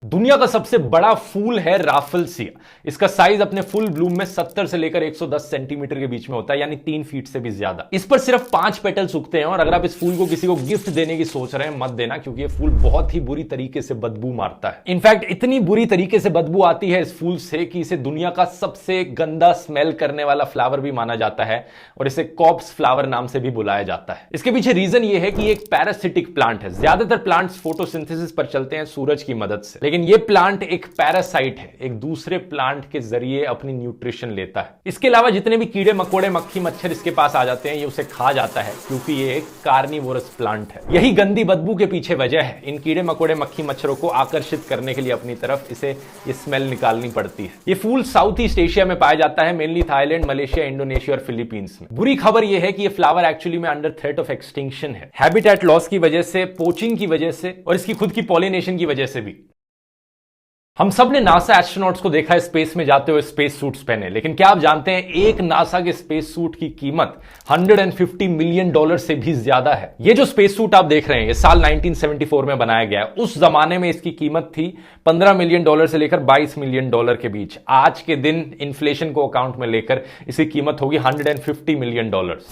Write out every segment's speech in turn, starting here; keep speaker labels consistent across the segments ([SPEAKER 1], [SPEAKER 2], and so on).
[SPEAKER 1] दुनिया का सबसे बड़ा फूल है राफलसिया। इसका साइज अपने फुल ब्लूम में 70 से लेकर 110 सेंटीमीटर के बीच में होता है, यानी 3 फीट से भी ज्यादा। इस पर सिर्फ 5 पेटल्स उगते हैं और अगर आप इस फूल को किसी को गिफ्ट देने की सोच रहे हैं, मत देना, क्योंकि ये फूल बहुत ही बुरी तरीके से बदबू मारता है। इनफैक्ट इतनी बुरी तरीके से बदबू आती है इस फूल से कि इसे दुनिया का सबसे गंदा स्मेल करने वाला फ्लावर भी माना जाता है और इसे कॉप्स फ्लावर नाम से भी बुलाया जाता है। इसके पीछे रीजन ये है कि एक पैरासिटिक प्लांट है। ज्यादातर प्लांट्स फोटोसिंथेसिस पर चलते हैं सूरज की मदद से, लेकिन ये प्लांट एक पैरासाइट है, एक दूसरे प्लांट के जरिए अपनी न्यूट्रिशन लेता है। इसके अलावा जितने भी कीड़े मकोड़े मक्खी मच्छर इसके पास आ जाते हैं, ये उसे खा जाता है, क्योंकि ये एक कार्निवोरस प्लांट है। यही गंदी बदबू के पीछे वजह है। इन कीड़े मकोड़े मक्खी मच्छरों को आकर्षित करने के लिए अपनी तरफ इसे ये स्मेल निकालनी पड़ती है। ये फूल साउथ ईस्ट एशिया में पाया जाता है, मेनली थाईलैंड, मलेशिया, इंडोनेशिया और फिलीपींस में। बुरी खबर यह है कि ये फ्लावर एक्चुअली में अंडर थ्रेट ऑफ एक्सटिंक्शन है, हैबिटेट लॉस की वजह से, पोचिंग की वजह से और इसकी खुद की पॉलिनेशन की वजह से भी। हम सब ने नासा एस्ट्रोनॉट्स को देखा है स्पेस में जाते हुए स्पेस सूट्स पहने, लेकिन क्या आप जानते हैं एक नासा के स्पेस सूट की कीमत $150 मिलियन से भी ज्यादा है। ये जो स्पेस सूट आप देख रहे हैं, ये साल 1974 में बनाया गया है। उस जमाने में इसकी कीमत थी $15 मिलियन से लेकर $22 मिलियन के बीच। आज के दिन इन्फ्लेशन को अकाउंट में लेकर इसकी कीमत होगी $150 मिलियन।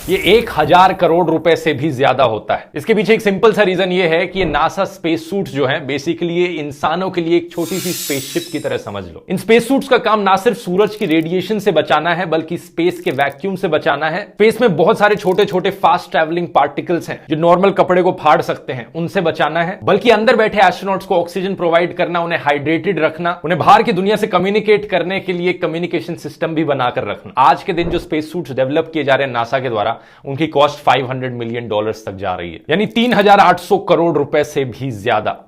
[SPEAKER 1] ये 1000 करोड़ रुपए से भी ज्यादा होता है। इसके पीछे एक सिंपल सा रीजन ये है कि ये नासा स्पेस सूट जो है, बेसिकली ये इंसानों के लिए एक छोटी सी स्पेसशिप की तरह समझ लो। इन स्पेस सूट्स का काम ना सिर्फ सूरज की रेडिएशन से बचाना है, बल्कि स्पेस के वैक्यूम से बचाना है। स्पेस में बहुत सारे छोटे छोटे फास्ट ट्रैवलिंग पार्टिकल्स हैं जो नॉर्मल कपड़े को फाड़ सकते हैं, उनसे बचाना है। बल्कि अंदर बैठे एस्ट्रोनॉट्स को ऑक्सीजन प्रोवाइड करना, उन्हें हाइड्रेटेड रखना, उन्हें बाहर की दुनिया से कम्युनिकेट करने के लिए कम्युनिकेशन सिस्टम भी बनाकर रखना। आज के दिन जो स्पेस सूट्स डेवलप किए जा रहे हैं नासा के द्वारा, उनकी कॉस्ट $500 मिलियन तक जा रही है, यानी 3800 करोड़ रुपए से भी ज्यादा।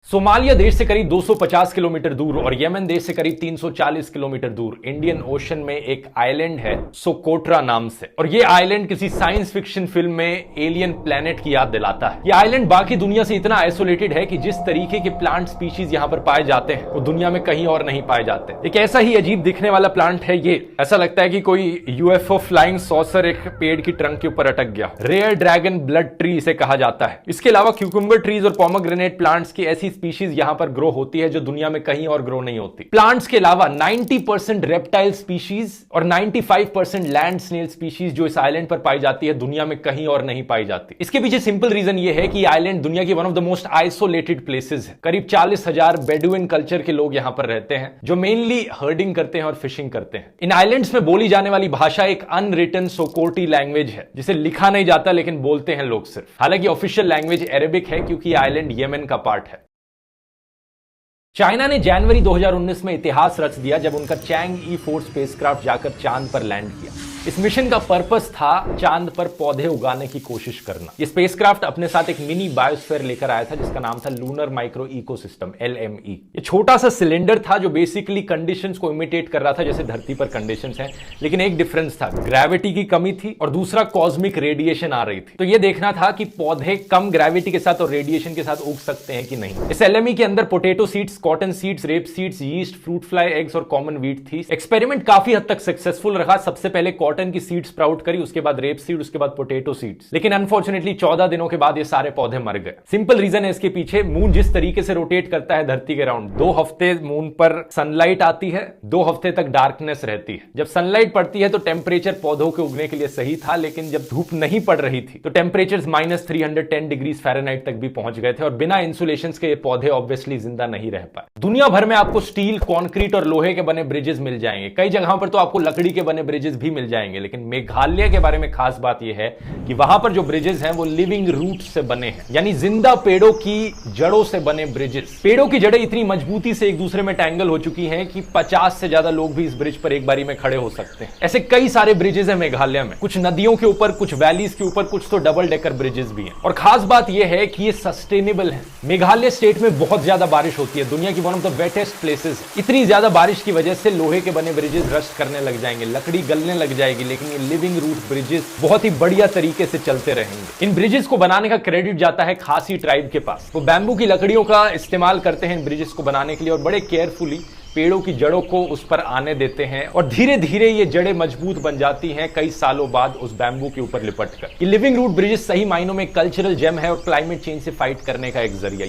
[SPEAKER 1] सोमालिया देश से करीब 250 किलोमीटर दूर और यमन देश से करीब 340 किलोमीटर दूर इंडियन ओशन में एक आइलैंड है सोकोट्रा नाम से। और ये आइलैंड किसी साइंस फिक्शन फिल्म में एलियन प्लेनेट की याद दिलाता है। ये आइलैंड बाकी दुनिया से इतना आइसोलेटेड है कि जिस तरीके के प्लांट स्पीशीज यहां पर पाए जाते हैं, वो दुनिया में कहीं और नहीं पाए जाते। एक ऐसा ही अजीब दिखने वाला प्लांट है ये। ऐसा लगता है कि कोई यूएफओ फ्लाइंग सॉसर एक पेड़ की ट्रंक के ऊपर अटक गया। रेयर ड्रैगन ब्लड ट्री इसे कहा जाता है। इसके अलावा क्यूकम्बर ट्रीज और पोमोग्रेनेट प्लांट्स की ऐसी स्पीशीज यहां पर ग्रो होती है जो दुनिया में कहीं और ग्रो नहीं होती। प्लांट्स के अलावा 90% रेप्टाइल स्पीशीज और 95% लैंड स्नेल स्पीशीज जो इस आइलैंड पर पाई जाती है, दुनिया में कहीं और नहीं पाई जाती। इसके पीछे सिंपल रीजन यह है कि आइलैंड दुनिया की one of the most isolated places है। करीब 40,000 बेडुइन कल्चर के लोग यहां पर रहते हैं, जो मेनली हर्डिंग करते हैं और फिशिंग करते हैं। इन आइलैंड्स में बोली जाने वाली भाषा एक अनरिटन सोकोटी लैंग्वेज है, जिसे लिखा नहीं जाता लेकिन बोलते हैं लोग सिर्फ। हालांकि ऑफिशियल लैंग्वेज अरेबिक है, क्योंकि आइलैंड यमन का पार्ट है। चाइना ने जनवरी 2019 में इतिहास रच दिया जब उनका चैंग E4 स्पेसक्राफ्ट जाकर चांद पर लैंड किया। इस मिशन का पर्पस था चांद पर पौधे उगाने की कोशिश करना। यह स्पेसक्राफ्ट अपने साथ एक मिनी बायोस्फीयर लेकर आया था जिसका नाम था लूनर माइक्रो इकोसिस्टम, LME। ये छोटा सा सिलेंडर था जो बेसिकली कंडीशंस को इमिटेट कर रहा था जैसे धरती पर कंडीशंस हैं, लेकिन एक डिफरेंस था, ग्रेविटी की कमी थी और दूसरा कॉस्मिक रेडिएशन आ रही थी। तो यह देखना था कि पौधे कम ग्रेविटी के साथ और रेडिएशन के साथ उग सकते हैं कि नहीं। इस LME के अंदर potato seeds, cotton seeds, rape seeds, yeast, fruit fly, eggs और कॉमन व्हीट थी। एक्सपेरिमेंट काफी हद तक सक्सेसफुल रहा। सबसे पहले कॉटन की सीड्स स्प्राउट करी, उसके बाद रेप सीड, उसके बाद पोटैटो सीड्स। लेकिन अनफॉर्चुनेटली 14 दिनों के बाद ये सारे पौधे मर गए। सिंपल रीजन है इसके पीछे, मून जिस तरीके से रोटेट करता है धरती के राउंड, 2 हफ्ते मून पर सनलाइट आती है, 2 हफ्ते तक डार्कनेस रहती है। जब सनलाइट पड़ती है तो टेम्परेचर पौधों के उगने के लिए सही था, लेकिन जब धूप नहीं पड़ रही थी तो टेम्परेचर -310 डिग्री फ़ारेनहाइट तक भी पहुंच गए थे और बिना इंसुलेशन के ये पौधे ऑब्वियसली जिंदा नहीं रह पाए। दुनिया भर में आपको स्टील, कॉन्क्रीट और लोहे के बने ब्रिजेस मिल जाएंगे। कई जगहों पर तो आपको लकड़ी के बने ब्रिजेस भी मिल जाएंगे, लेकिन मेघालय के बारे में खास बात यह है कि वहां पर जो ब्रिजेस हैं वो लिविंग रूट से बने हैं, यानी जिंदा पेड़ों की जड़ों से बने ब्रिजेस। पेड़ों की जड़ें इतनी मजबूती से एक दूसरे में टैंगल हो चुकी हैं कि 50 से ज्यादा लोग भी इस ब्रिज पर एक बारी में खड़े हो सकते हैं। ऐसे कई सारे ब्रिजेस हैं मेघालय में, कुछ नदियों के ऊपर, कुछ वैलीज के ऊपर, कुछ तो डबल डेकर ब्रिजेस भी हैं। और खास बात यह है कि ये सस्टेनेबल है। मेघालय स्टेट में बहुत ज्यादा बारिश होती है, दुनिया की one of the wettest places. इतनी ज्यादा बारिश की वजह से लोहे के बने ब्रिजेस रस्ट करने लग जाएंगे, लकड़ी गलने लग जाएगी, लेकिन ये लिविंग रूट ब्रिजेस बहुत ही बढ़िया तरीके से चलते रहेंगे। इन ब्रिजेस को बनाने का क्रेडिट जाता है खासी ट्राइब के पास। वो बैम्बू की लकड़ियों का इस्तेमाल करते हैं इन ब्रिजेस को बनाने के लिए और बड़े केयरफुली पेड़ों की जड़ों को उस पर आने देते हैं और धीरे धीरे ये जड़ें मजबूत बन जाती हैं कई सालों बाद उस बैम्बू के ऊपर लिपट कर। ये लिविंग रूट ब्रिजेस सही मायनों में कल्चरल जेम है और क्लाइमेट चेंज से फाइट करने का एक जरिया।